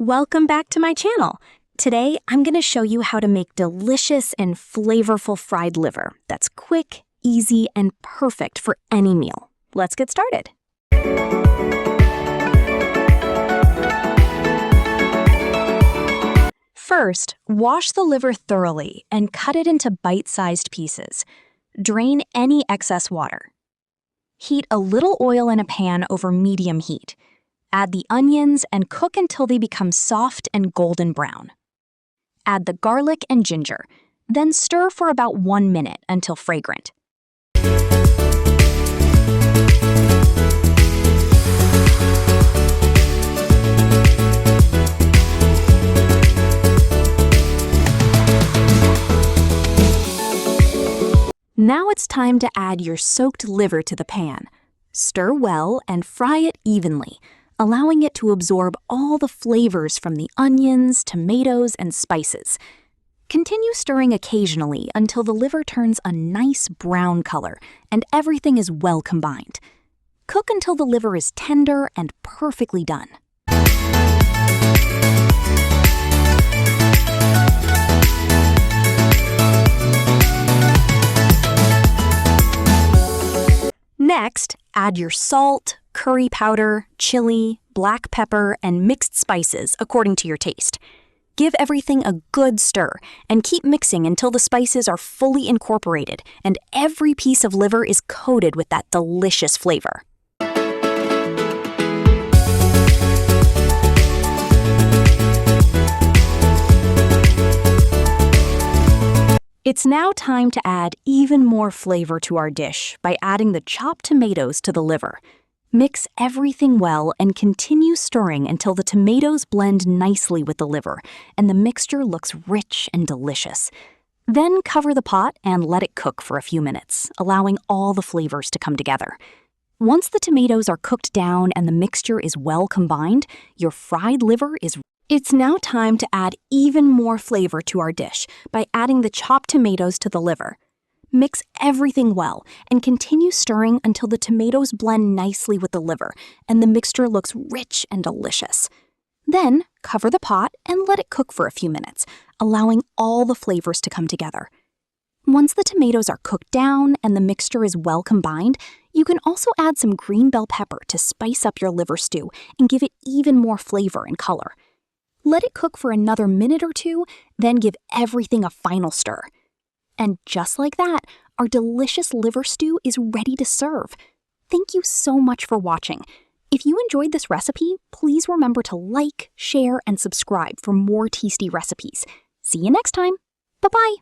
Welcome back to my channel. Today, I'm going to show you how to make delicious and flavorful fried liver that's quick, easy, and perfect for any meal. Let's get started. First, wash the liver thoroughly and cut it into bite-sized pieces. Drain any excess water. Heat a little oil in a pan over medium heat. Add the onions and cook until they become soft and golden brown. Add the garlic and ginger, then stir for about 1 minute until fragrant. Now it's time to add your soaked liver to the pan. Stir well and fry it evenly, allowing it to absorb all the flavors from the onions, tomatoes, and spices. Continue stirring occasionally until the liver turns a nice brown color and everything is well combined. Cook until the liver is tender and perfectly done. Next, add your salt, curry powder, chili, black pepper, and mixed spices according to your taste. Give everything a good stir and keep mixing until the spices are fully incorporated and every piece of liver is coated with that delicious flavor. It's now time to add even more flavor to our dish by adding the chopped tomatoes to the liver. Mix everything well and continue stirring until the tomatoes blend nicely with the liver and the mixture looks rich and delicious. Then cover the pot and let it cook for a few minutes, allowing all the flavors to come together. Once the tomatoes are cooked down and the mixture is well combined, your fried liver is ready. It's now time to add even more flavor to our dish by adding the chopped tomatoes to the liver. Mix everything well and continue stirring until the tomatoes blend nicely with the liver and the mixture looks rich and delicious. Then cover the pot and let it cook for a few minutes, allowing all the flavors to come together. Once the tomatoes are cooked down and the mixture is well combined, you can also add some green bell pepper to spice up your liver stew and give it even more flavor and color. Let it cook for another minute or two, then give everything a final stir. And just like that, our delicious liver stew is ready to serve. Thank you so much for watching. If you enjoyed this recipe, please remember to like, share, and subscribe for more tasty recipes. See you next time. Bye-bye.